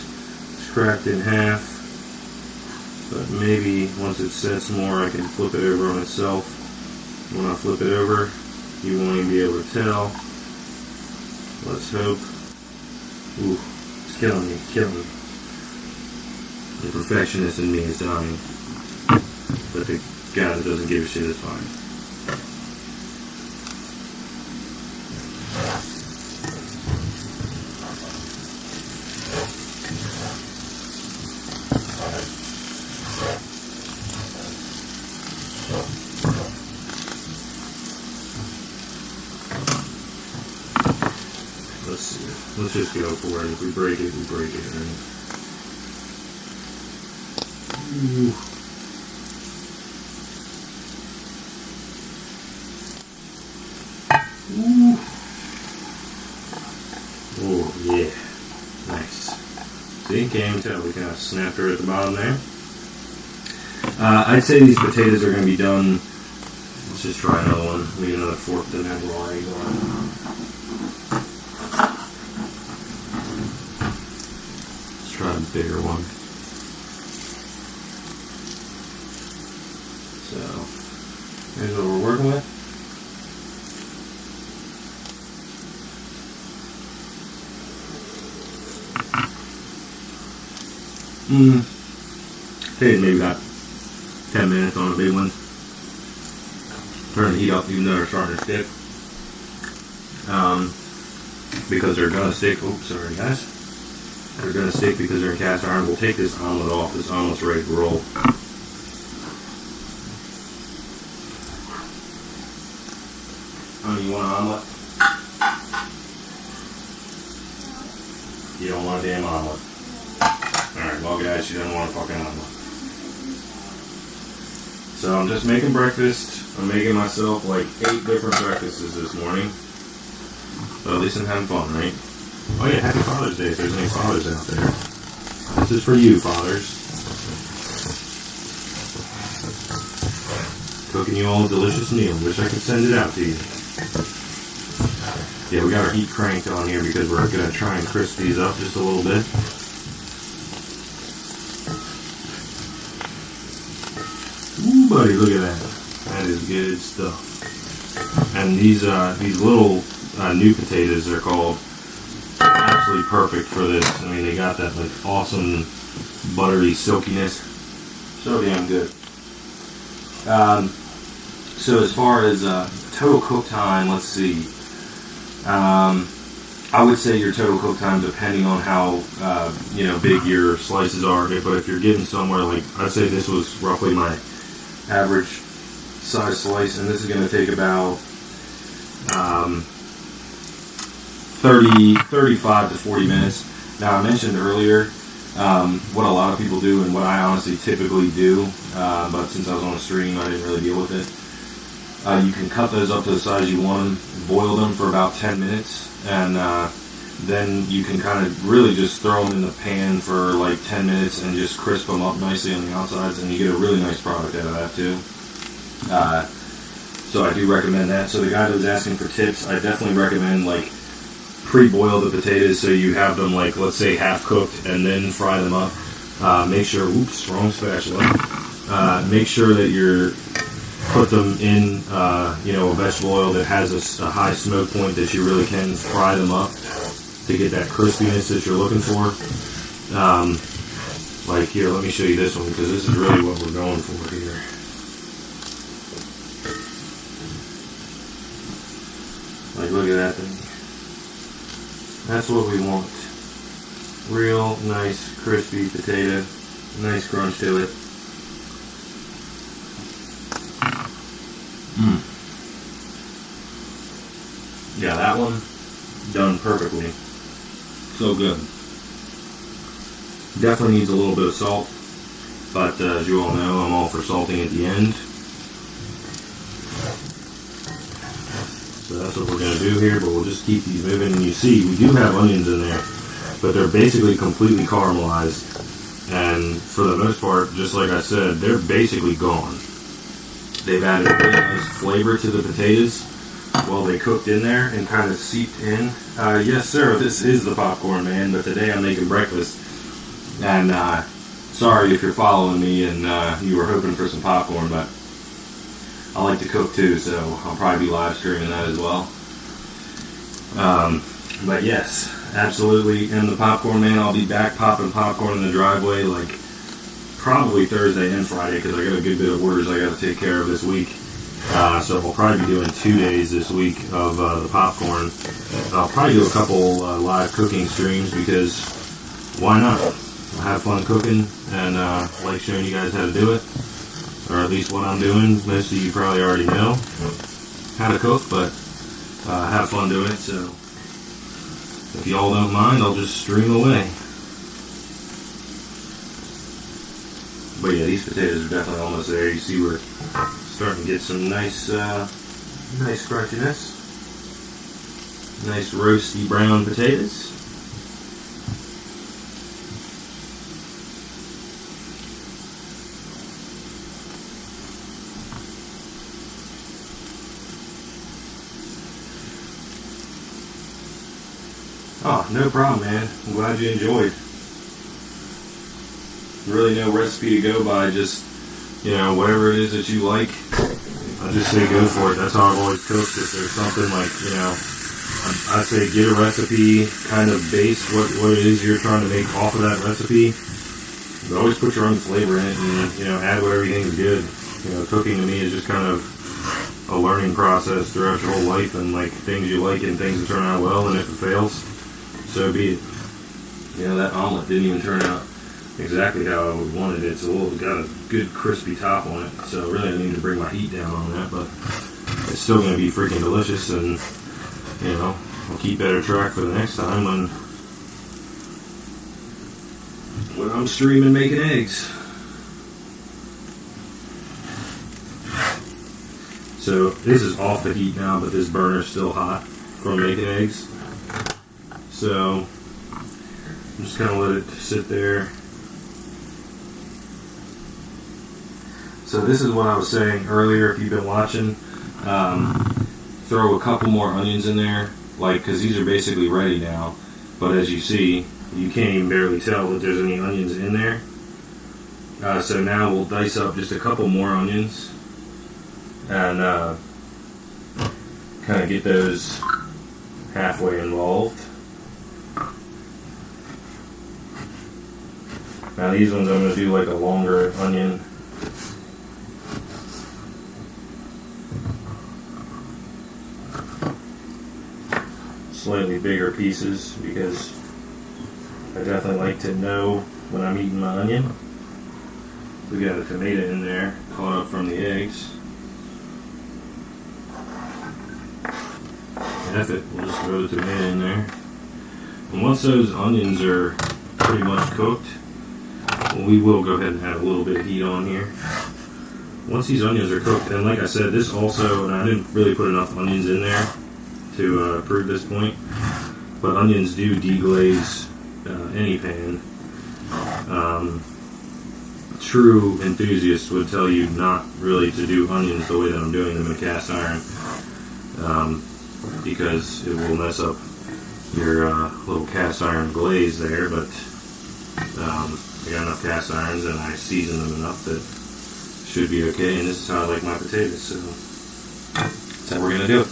Speaker 1: It's cracked in half. But maybe once it sets more, I can flip it over on itself. When I flip it over, you won't even be able to tell. Let's hope. Ooh, it's killing me, The perfectionist in me is dying. But the guy that doesn't give a shit is fine. Let's see. Let's just go for it. If we break it, we break it, right? Ooh. Ooh. Oh, yeah. Nice. See, can't even tell. We kind of snapped her at the bottom there. I'd say these potatoes are going to be done. Let's just try another one. We need another fork that doesn't have raw eggs on it. Let's try a bigger one. So, here's what we're working with. Takes maybe about 10 minutes on a big one. Turn the heat up even though they're starting to stick. Because they're gonna stick. Oops, sorry guys. They're gonna stick because they're in cast iron. We'll take this omelet off. This omelet's ready to roll. You want an omelet? You don't want a damn omelet. Alright, well guys, she doesn't want a fucking omelet. So I'm just making breakfast. I'm making myself like 8 different breakfasts this morning. But at least I'm having fun, right? Oh yeah, happy Father's Day if there's any fathers out there. This is for you, fathers. Cooking you all a delicious meal. Wish I could send it out to you. Yeah, we got our heat cranked on here because we're going to try and crisp these up just a little bit. Ooh, buddy, look at that. That is good stuff. And these little new potatoes, they're called, absolutely perfect for this. I mean, they got that like awesome buttery silkiness. So damn good. So as far as total cook time, let's see. I would say your total cook time, depending on how big your slices are. But if you're getting somewhere like, I'd say this was roughly my average size slice, and this is going to take about 35 to 40 minutes. Now I mentioned earlier what a lot of people do and what I honestly typically do, but since I was on a stream, I didn't really deal with it. You can cut those up to the size you want them, boil them for about 10 minutes, and then you can kind of really just throw them in the pan for like 10 minutes and just crisp them up nicely on the outsides, and you get a really nice product out of that too. So I do recommend that. So the guy that was asking for tips, I definitely recommend like pre-boil the potatoes so you have them like, let's say, half cooked, and then fry them up. Make sure, oops, wrong spatula. Make sure that you're put them in a vegetable oil that has a high smoke point that you really can fry them up to get that crispiness that you're looking for. Like here, let me show you this one because this is really what we're going for here. Like, look at that thing. That's what we want. Real nice crispy potato. Nice crunch to it. Yeah, that one done perfectly. So good. Definitely needs a little bit of salt, but as you all know, I'm all for salting at the end. that's what we're going to do here, but we'll just keep these moving. And you see, we do have onions in there, but they're basically completely caramelized. And for the most part, just like I said, they're basically gone. They've added a really nice flavor to the potatoes while they cooked in there and kind of seeped in. Yes, sir, this is the Popcorn Man, but today I'm making breakfast. And sorry if you're following me and you were hoping for some popcorn, but I like to cook too, so I'll probably be live streaming that as well. But yes, absolutely, am the Popcorn Man. I'll be back popping popcorn in the driveway like probably Thursday and Friday because I got a good bit of orders I got to take care of this week. So I'll probably be doing 2 days this week of the popcorn. I'll probably do a couple live cooking streams because why not? I have fun cooking and like showing you guys how to do it, or at least what I'm doing. Most of you probably already know how to cook, but have fun doing it. So if y'all don't mind, I'll just stream away. But yeah, these potatoes are definitely almost there. You see we're starting to get some nice crunchiness. Nice roasty brown potatoes. Oh, no problem, man. I'm glad you enjoyed. Really no recipe to go by, just, whatever it is that you like, I just say go for it. That's how I've always cooked. If there's something like, I say get a recipe, kind of base what it is you're trying to make off of that recipe. But always put your own flavor in it and, add whatever you think is good. Cooking to me is just kind of a learning process throughout your whole life, and like things you like and things that turn out well, and if it fails, so be it. That omelet didn't even turn out exactly how I would wanted it. It's got a good crispy top on it, so really I need to bring my heat down on that, but it's still going to be freaking delicious, and I'll keep better track for the next time when I'm streaming making eggs. So this is off the heat now, but this burner's still hot from making eggs. So I'm just kind of let it sit there. So this is what I was saying earlier, if you've been watching. Throw a couple more onions in there, because these are basically ready now. But as you see, you can't even barely tell that there's any onions in there. So now we'll dice up just a couple more onions and kind of get those halfway involved. Now these ones I'm going to do like a longer onion. Slightly bigger pieces because I definitely like to know when I'm eating my onion. We got a tomato in there, caught up from the eggs. That's it. We'll just throw the tomato in there. And once those onions are pretty much cooked, we will go ahead and add a little bit of heat on here. Once these onions are cooked, and like I said, this also, and I didn't really put enough onions in there to prove this point, but onions do deglaze any pan. True enthusiasts would tell you not really to do onions the way that I'm doing them in a cast iron, because it will mess up your little cast iron glaze there, but I got enough cast irons and I season them enough that should be okay, and this is how I like my potatoes, so that's how we're going to do it.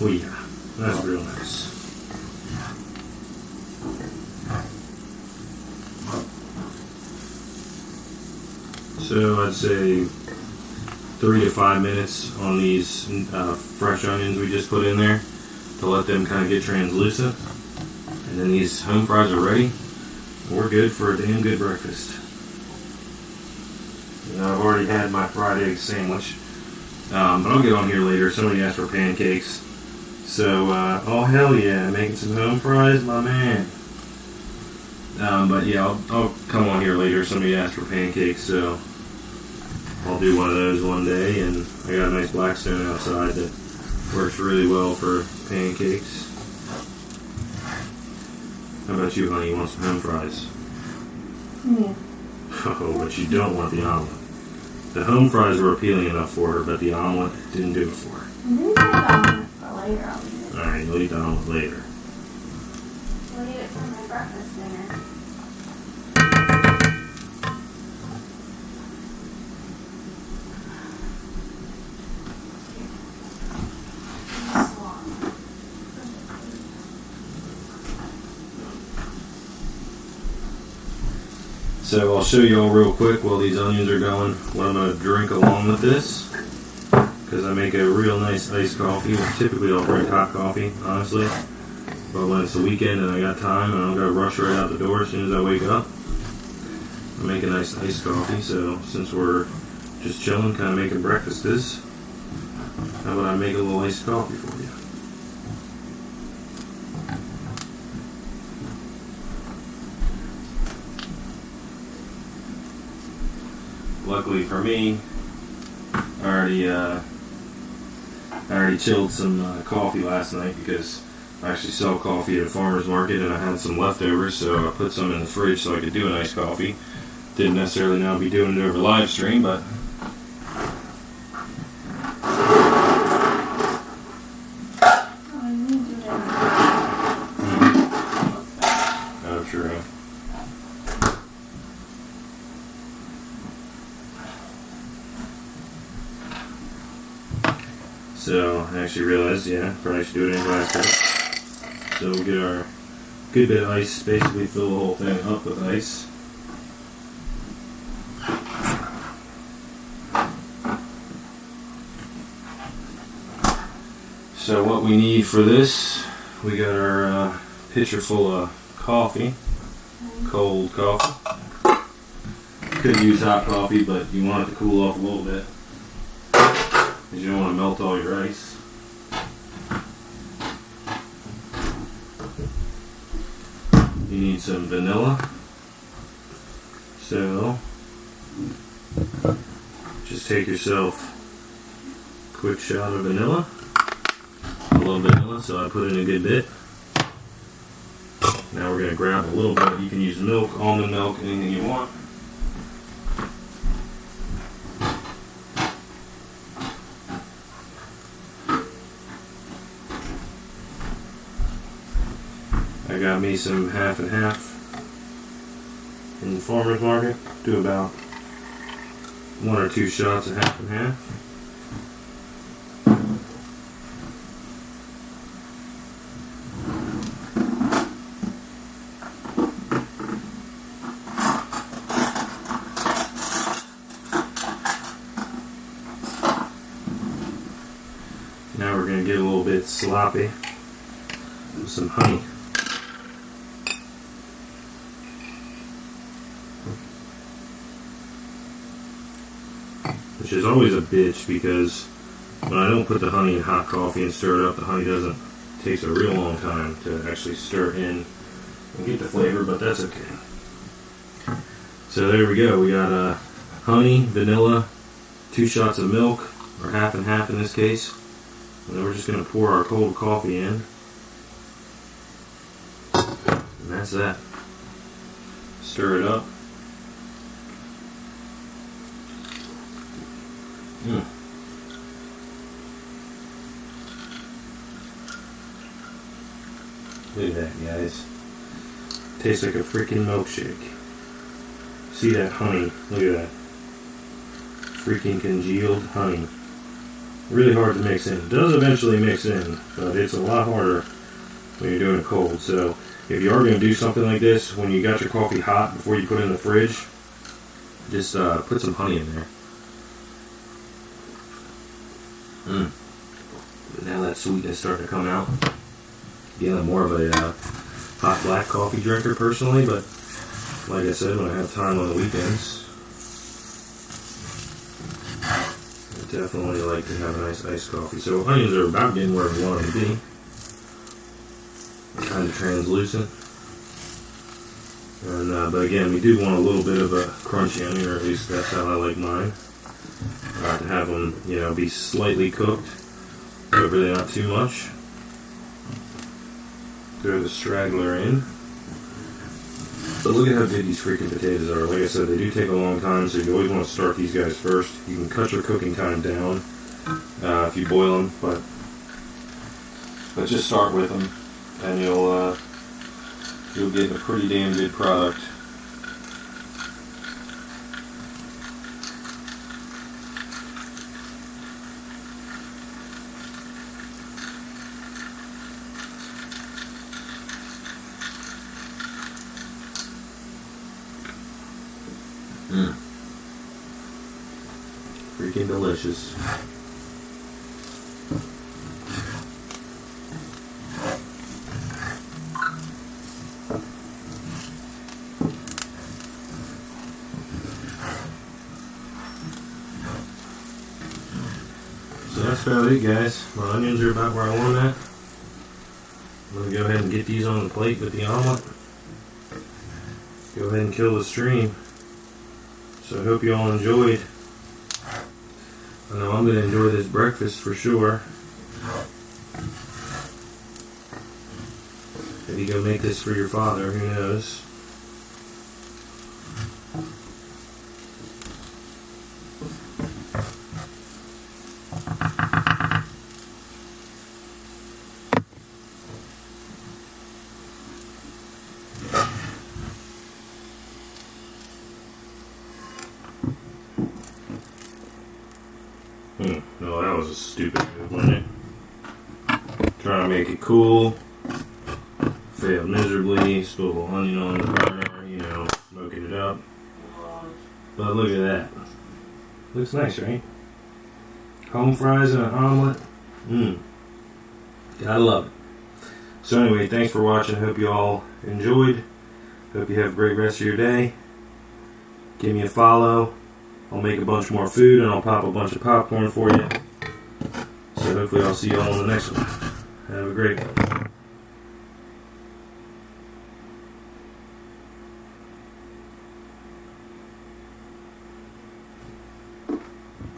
Speaker 1: Oh yeah, that's real nice. So I'd say 3 to 5 minutes on these fresh onions we just put in there to let them kind of get translucent. And then these home fries are ready. We're good for a damn good breakfast. I've already had my fried egg sandwich, but I'll get on here later. Somebody asked for pancakes, so oh hell yeah, making some home fries, my man. But yeah, I'll come on here later. Somebody asked for pancakes, so I'll do one of those one day. And I got a nice Blackstone outside that works really well for pancakes. How about you, honey? You want some home fries?
Speaker 2: Yeah.
Speaker 1: Oh, but you don't want the omelet. The home fries were appealing enough for her, but the omelet didn't do it for her.
Speaker 2: I'm going to eat the omelet for later.
Speaker 1: Alright, you'll eat the omelet later.
Speaker 2: We'll eat it for my breakfast dinner.
Speaker 1: So I'll show you all real quick while these onions are going what I'm going to drink along with this, because I make a real nice iced coffee. Typically I'll drink hot coffee, honestly, but when it's the weekend and I got time and I don't got to rush right out the door as soon as I wake up, I make a nice iced coffee. So since we're just chilling, kind of making breakfast, how about I make a little iced coffee for you? Luckily for me, I already chilled some coffee last night because I actually sell coffee at a farmer's market and I had some leftovers, so I put some in the fridge so I could do a nice coffee. Didn't necessarily now be doing it over live stream, but oh, sure. So I actually realized, yeah, probably should do it in a glass cup. So we'll get our good bit of ice, basically fill the whole thing up with ice. So what we need for this, we got our pitcher full of coffee, cold coffee. Could use hot coffee, but you want it to cool off a little bit, because you don't want to melt all your ice. You need some vanilla. So just take yourself a quick shot of vanilla. I love vanilla, so I put in a good bit. Now we're going to grab a little bit. You can use milk, almond milk, anything you want. I got me some half and half in the farmer's market. Do about 1 or 2 shots of half and half. Now we're going to get a little bit sloppy with some honey. Which is always a bitch, because when I don't put the honey in hot coffee and stir it up, the honey takes a real long time to actually stir in and get the flavor, but that's okay. So there we go. We got honey, vanilla, 2 shots of milk, or half and half in this case. And then we're just going to pour our cold coffee in. And that's that. Stir it up. Look at that, guys. Tastes like a freaking milkshake. See that honey? Look at that. Freaking congealed honey. Really hard to mix in. It does eventually mix in, but it's a lot harder when you're doing it cold. So if you are going to do something like this, when you got your coffee hot before you put it in the fridge, just put some honey in there. Now that sweetness starting to come out. Again, I'm more of a hot black coffee drinker personally, but like I said, when I have time on the weekends, I definitely like to have a nice iced coffee. So onions are about getting where we want them to be. Kind of translucent. And, but again, we do want a little bit of a crunchy onion, or at least that's how I like mine. To have them, be slightly cooked, but really not too much. Throw the straggler in. But look at how big these freaking potatoes are. Like I said, they do take a long time, so you always want to start these guys first. You can cut your cooking time down if you boil them, but just start with them, and you'll get a pretty damn good product. Freaking delicious. So that's about it, guys. My onions are about where I want them at. I'm going to go ahead and get these on the plate with the omelet. Go ahead and kill the stream. So I hope you all enjoyed. I know I'm going to enjoy this breakfast for sure. Maybe go make this for your father, who knows. No, that was a stupid move, wasn't it? Trying to make it cool. Failed miserably. Spilled a little onion on the burner, smoking it up. But look at that. Looks nice, right? Home fries and an omelet. Gotta love it. So anyway, thanks for watching. Hope you all enjoyed. Hope you have a great rest of your day. Give me a follow. I'll make a bunch more food, and I'll pop a bunch of popcorn for you. So hopefully I'll see you all in the next one. Have a great one.